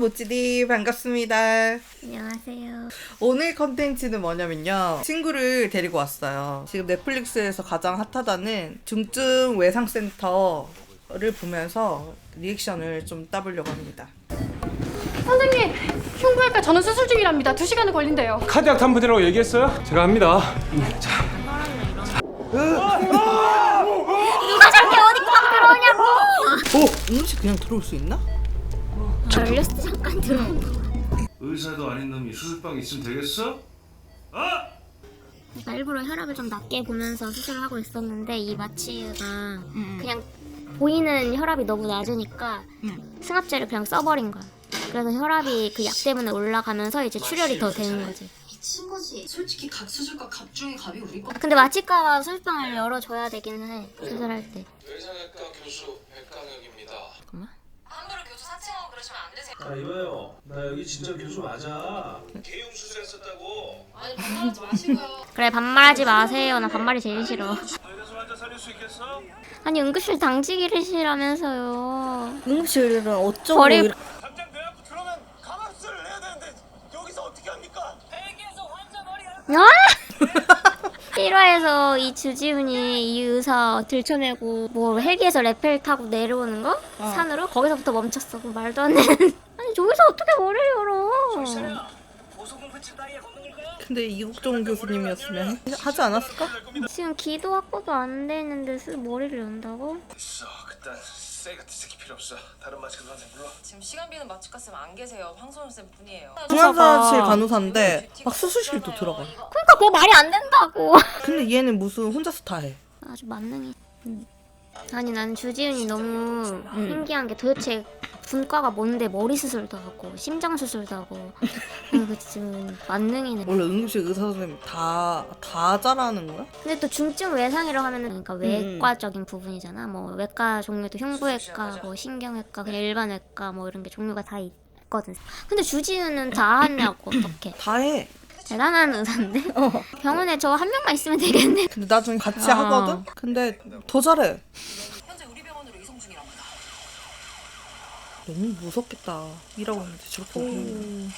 모찌디 반갑습니다. 안녕하세요. 오늘 컨텐츠는 뭐냐면요. 친구를 데리고 왔어요. 지금 넷플릭스에서 가장 핫하다는 중증 외상센터를 보면서 리액션을 좀 따보려고 합니다. 선생님, 흉부외과 저는 수술 중이랍니다. 2시간은 걸린대요. 카디악 탐부대라고 얘기했어요? 제가 합니다. 자. 누가 저렇게 어디 꽉 들어오냐고! 응급실 그냥 들어올 수 있나? 열렸을 때 잠깐 들어온다. 의사도 아닌 놈이 수술방 있으면 되겠어? 아! 내가 일부러 혈압을 좀 낮게 보면서 수술을 하고 있었는데 이 마취가 그냥 보이는 혈압이 너무 낮으니까 승합제를 그냥 써버린 거야. 그래서 혈압이 그 약 때문에 올라가면서 이제 출혈이 더 되는 거지. 미친 거지. 솔직히 각 수술과 각 중에 갑이 우리 거. 근데 마취과가 수술방을 열어줘야 되긴 해. 수술할 때. 외상외과 교수 백강혁입니다. 함부로 교수 사칭하고 그러시면 안 되세요. 아 이봐요. 나 여기 진짜 교수 맞아. 개용 수술했었다고. 아니 반말하지 마시고요. 그래, 반말하지 마세요. 나 반말이 제일 싫어. 그래서 환자 살릴 수 있겠어? 아니, 응급실 당직이시라면서요. 응급실은 어쩌고 버리- 당장 내 앞으로 들어오면 가만수를 내야 되는데 여기서 어떻게 합니까? 헬기에서 환자 머리 아! 1화에서 이 주지훈이 이 의사 들쳐내고 뭐 헬기에서 레펠 타고 내려오는 거? 산으로? 거기서부터 멈췄어. 그 말도 안 되는. 아니, 저기서 어떻게 머리를 열어? 근데 이국종 교수님이었으면 하지 않았을까? 지금 기도 확보도 안 돼 있는데 머리를 연다고? 있어. 그딴 쎄 같은 새끼 필요 없어. 다른 마스크 선생 불러. 지금 시간 비는 마취과 쌤 안 계세요. 황선우 쌤 뿐이에요. 중환자실 간호사인데 막 수술실도 들어가. 그러니까 그게 말이 안 된다고. 근데 얘는 무슨 혼자서 다 해. 아주 만능이. 아니, 난 주지훈이 너무 신기한 게 도대체 분과가 뭔데 머리 수술도 하고 심장 수술도 하고. 그 지금 만능이네. 원래 응급실 의사 선생님 다 잘하는 거야? 근데 또 중증 외상이라고 하면은 그러니까 외과적인 부분이잖아. 뭐 외과 종류도 흉부외과, 뭐 신경외과, 그냥 일반 외과 뭐 이런 게 종류가 다 있거든. 근데 주지훈은 다 하냐고. 어떡해. 다 해. 대단한 의사인데? 병원에 저 한 명만 있으면 되겠네. 근데 나중에 같이 하거든? 근데 더 잘해. 현재 우리 병원으로 이송 중이랍니다. 너무 무섭겠다. 일하고 있는데 저렇게 오고.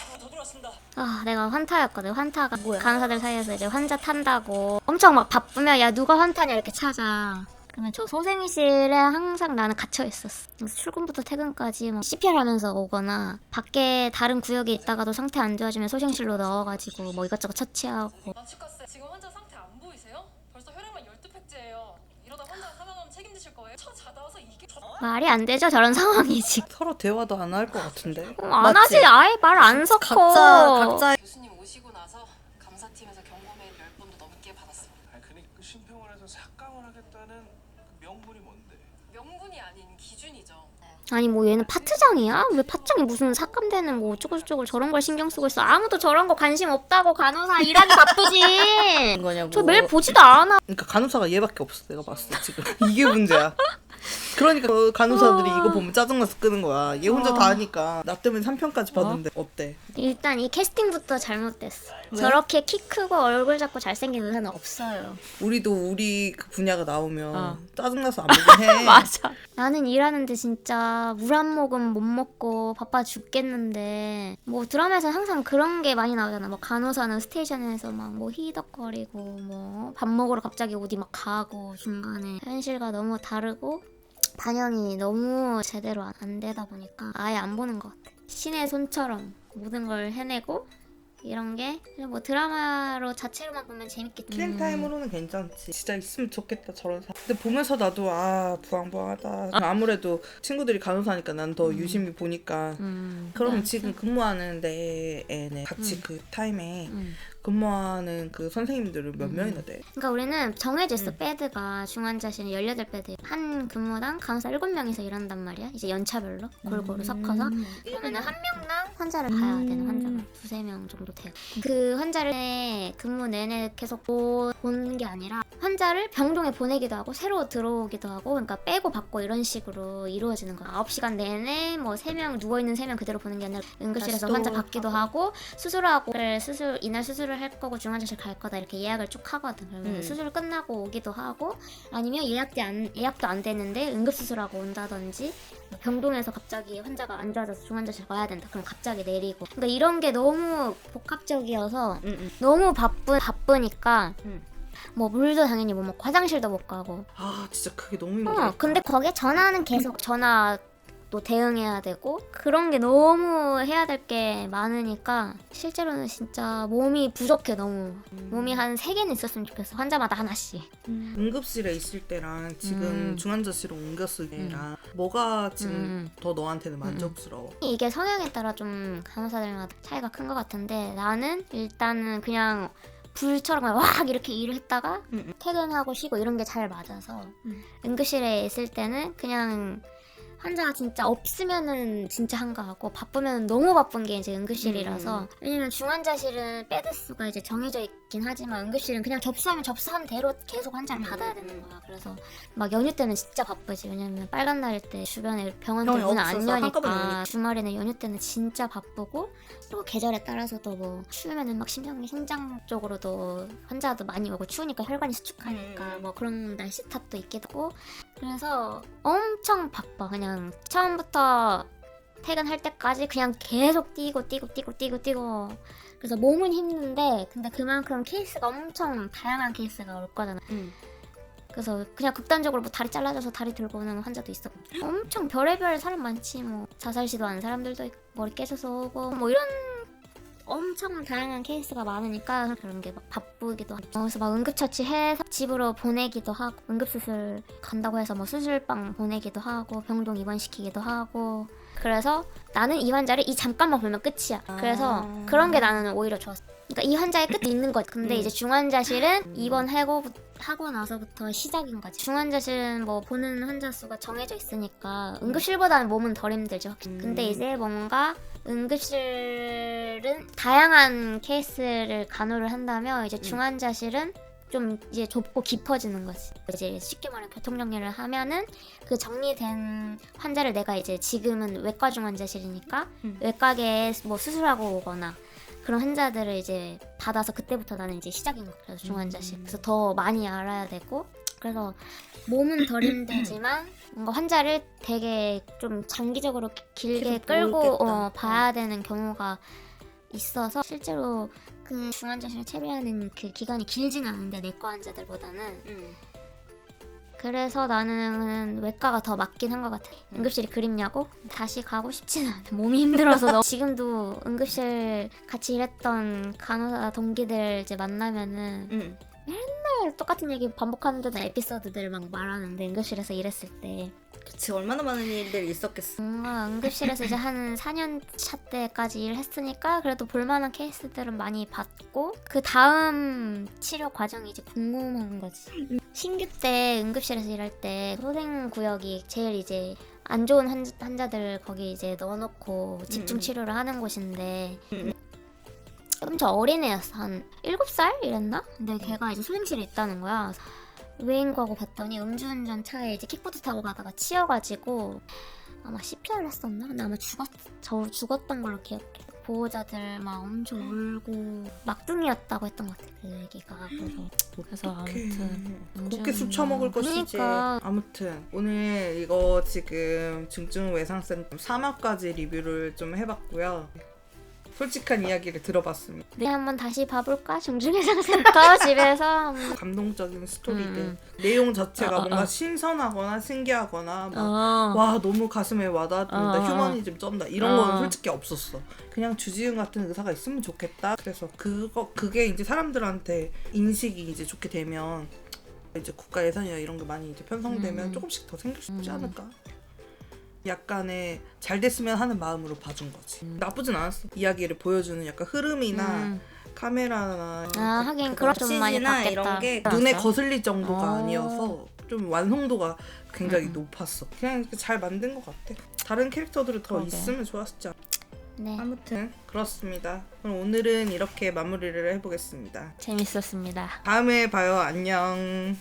아, 내가 환타였거든. 환타가 간호사들 사이에서 이제 환자 탄다고 엄청 막 바쁘면 야, 누가 환타냐 이렇게 찾아. 그러면 저 소생실에 항상 나는 갇혀 있었어. 그래서 출근부터 퇴근까지 막 CPR 하면서 오거나 밖에 다른 구역에 있다가도 상태 안 좋아지면 소생실로 넣어가지고 뭐 이것저것 처치하고. 마취과 쌤 지금 환자 상태 안 보이세요? 벌써 혈액만 12팩째예요. 이러다 환자 사망하면 책임지실 거예요? 자다 와서 이게 말이 안 되죠, 저런 상황이 지금. 서로 대화도 안 할 것 같은데. 안 하지. 아예 말 안 섞어. 각자 교수님 오시고 나서 감사팀에서 경고 메일 10번도 넘게 받았습니다. 아니 그니까 그 심평원에서 삭감을 하겠다는 그 명분이 뭔데? 명분이 아닌 기준이죠. 아니, 뭐 얘는 파트장이야? 왜 파트장이 무슨 삭감되는 뭐 어쩌고저쩌고 저런 걸 신경 쓰고 있어. 아무도 저런 거 관심 없다고. 간호사 일하기 바쁘지. 거냐고. 저 매일 보지도 않아. 그러니까 간호사가 얘밖에 없어. 내가 봤을 때 지금. 이게 문제야. 그러니까 그 간호사들이 이거 보면 짜증나서 끄는 거야. 얘 혼자 다 하니까. 나 때문에 3편까지 봤는데 어때? 일단 이 캐스팅부터 잘못됐어. 저렇게 키 크고 얼굴 작고 잘생긴 의사는 없어요. 우리도 우리 그 분야가 나오면 짜증나서 안 보긴 해. 맞아. 나는 일하는데 진짜 물 한 모금 못 먹고 바빠 죽겠는데, 뭐 드라마에서 항상 그런 게 많이 나오잖아. 뭐 간호사는 스테이션에서 막 뭐 히덕거리고 뭐 밥 먹으러 갑자기 어디 막 가고, 중간에 현실과 너무 다르고 반영이 너무 제대로 안 되다 보니까 아예 안 보는 것 같아. 신의 손처럼 모든 걸 해내고 이런 게 뭐 드라마로 자체로만 보면 재밌겠지. 킬타임으로는 괜찮지. 진짜 있으면 좋겠다 저런 사람. 근데 보면서 나도 부황부황하다. 아무래도 친구들이 간호사니까 난 더 유심히 보니까. 그러면 지금 근무하는 데에 같이 그 타임에 근무하는 그 선생님들은 몇 명이나 돼? 그러니까 우리는 정해져 있어. 배드가 중환자실은 18배드. 한 근무당 간호사 7명이서 일한단 말이야. 이제 연차별로 골고루 섞어서. 그러면은 한 명당 환자를 봐야 되는 환자가 2-3명 정도 돼요. 그 환자를 근무 내내 계속 보는 게 아니라 환자를 병동에 보내기도 하고 새로 들어오기도 하고, 그러니까 빼고 받고 이런 식으로 이루어지는 거야. 9시간 내내 뭐 3명 누워있는 3명 그대로 보는 게 아니라 응급실에서 다시 또 환자 받기도 하고 수술하고 이날 수술을 수술을 할 거고 중환자실 갈 거다 이렇게 예약을 쭉 하거든. 그러면 수술 끝나고 오기도 하고 아니면 예약도 안 되는데 응급수술하고 온다든지 병동에서 갑자기 환자가 안 좋아져서 중환자실 가야 된다. 그럼 갑자기 내리고. 그러니까 이런 게 너무 복합적이어서 너무 바쁘니까 뭐 물도 당연히 못 먹고 화장실도 못 가고. 아 진짜 그게 너무 힘들어. 근데 거기에 전화는 계속 전화도 대응해야 되고 그런 게 너무 해야 될 게 많으니까 실제로는 진짜 몸이 부족해. 너무 몸이 한 3개는 있었으면 좋겠어. 환자마다 하나씩. 응급실에 있을 때랑 지금 중환자실로 옮겼을 때랑 뭐가 지금 더 너한테는 만족스러워? 이게 성향에 따라 좀 간호사들마다 차이가 큰 것 같은데 나는 일단은 그냥 불처럼 막 이렇게 일을 했다가 퇴근하고 쉬고 이런 게 잘 맞아서 응급실에 있을 때는 그냥 환자가 진짜 없으면은 진짜 한가하고 바쁘면 너무 바쁜 게 이제 응급실이라서 왜냐면 중환자실은 베드 수가 이제 정해져 있긴 하지만 응급실은 그냥 접수하면 접수한 대로 계속 환자를 받아야 되는 거야. 그래서 막 연휴 때는 진짜 바쁘지. 왜냐면 빨간 날일 때 주변에 병원들 문 안 여니까 주말에는 연휴 때는 진짜 바쁘고 그리고 계절에 따라서도 뭐 추우면은 막 심장 쪽으로도 환자도 많이 오고 추우니까 혈관이 수축하니까 뭐 그런 날씨 탓도 있기도 하고 그래서 엄청 바빠. 그냥 처음부터 퇴근할 때까지 그냥 계속 뛰고 그래서 몸은 힘든데 근데 그만큼 케이스가 엄청 다양한 케이스가 올 거잖아. 그래서 그냥 극단적으로 뭐 다리 잘라져서 다리 들고 오는 환자도 있었고 엄청 별의별 사람 많지. 뭐 자살 시도하는 사람들도 있고 머리 깨져서 오고 뭐 이런 엄청 다양한 케이스가 많으니까 그런 게 막 바쁘기도 하고 그래서 막 응급처치해서 집으로 보내기도 하고 응급수술 간다고 해서 뭐 수술방 보내기도 하고 병동 입원시키기도 하고 그래서 나는 이 환자를 이 잠깐만 보면 끝이야. 그래서 그런 게 나는 오히려 좋았어. 그러니까 이 환자의 끝이 있는 거지. 근데 이제 중환자실은 입원하고 나서부터 시작인 거지. 중환자실은 뭐 보는 환자 수가 정해져 있으니까 응급실보다는 몸은 덜 힘들죠. 근데 이제 뭔가 응급실은 다양한 케이스를 간호를 한다면 이제 중환자실은 좀 이제 좁고 깊어지는 거지. 이제 쉽게 말하면 교통 정리를 하면은 그 정리된 환자를 내가 이제 지금은 외과 중환자실이니까 외과계에 뭐 수술하고 오거나 그런 환자들을 이제 받아서 그때부터 나는 이제 시작인 거야. 그래서 중환자실. 그래서 더 많이 알아야 되고 그래서 몸은 덜 힘들지만 뭔가 환자를 되게 좀 장기적으로 길게 끌고 봐야 되는 경우가 있어서 실제로 그 중환자실을 채비하는 그 기간이 길진 않은데 내과 환자들보다는 그래서 나는 외과가 더 맞긴 한 것 같아. 응급실이 그립냐고? 다시 가고 싶진 않아. 몸이 힘들어서 지금도 응급실 같이 일했던 간호사 동기들 이제 만나면은 맨날 똑같은 얘기 반복하는 듯한 에피소드들 막 말하는데 응급실에서 일했을 때 그치 얼마나 많은 일들이 있었겠어. 뭔가 응급실에서 이제 한 4년 차 때까지 일했으니까 그래도 볼만한 케이스들은 많이 봤고 그 다음 치료 과정이 이제 궁금한 거지. 신규 때 응급실에서 일할 때 소생구역이 제일 이제 안 좋은 환자들 거기 이제 넣어놓고 집중 치료를 하는 곳인데 엄청 어린 애였어. 한 7살 이랬나? 근데 걔가 이제 소생실에 있다는 거야. 왜 가고 봤더니 음주운전 차에 이제 킥보드 타고 가다가 치여가지고 아마 CPR을 했었나? 근데 아마 죽었던 걸로 기억해. 보호자들 막 엄청 울고 막둥이였다고 했던 것 같아. 그 얘기가. 그래서 아무튼 그렇게 술 처먹을 것이지. 그러니까. 아무튼 오늘 이거 지금 중증외상센터 3화까지 리뷰를 좀 해봤고요. 솔직한 이야기를 들어봤습니다. 네, 한번 다시 봐볼까? 중증외상센터 집에서 감동적인 스토리들 내용 자체가 뭔가 신선하거나 신기하거나 막 와 너무 가슴에 와닿는다 휴머니즘 쩐다 이런 건 솔직히 없었어. 그냥 주지훈 같은 의사가 있으면 좋겠다. 그래서 그게 이제 사람들한테 인식이 이제 좋게 되면 이제 국가 예산이나 이런 게 많이 이제 편성되면 조금씩 더 생길 수 있지 않을까. 약간의 잘 됐으면 하는 마음으로 봐준 거지. 나쁘진 않았어. 이야기를 보여주는 약간 흐름이나 카메라나 하긴 그런 좀 많이 CG나 바뀌었다. 이런 게 눈에 거슬릴 정도가 아니어서 좀 완성도가 굉장히 높았어. 그냥 이렇게 잘 만든 것 같아. 다른 캐릭터들이 더 있으면 좋았지 않아? 네, 아무튼 그렇습니다. 그럼 오늘은 이렇게 마무리를 해보겠습니다. 재밌었습니다. 다음에 봐요. 안녕.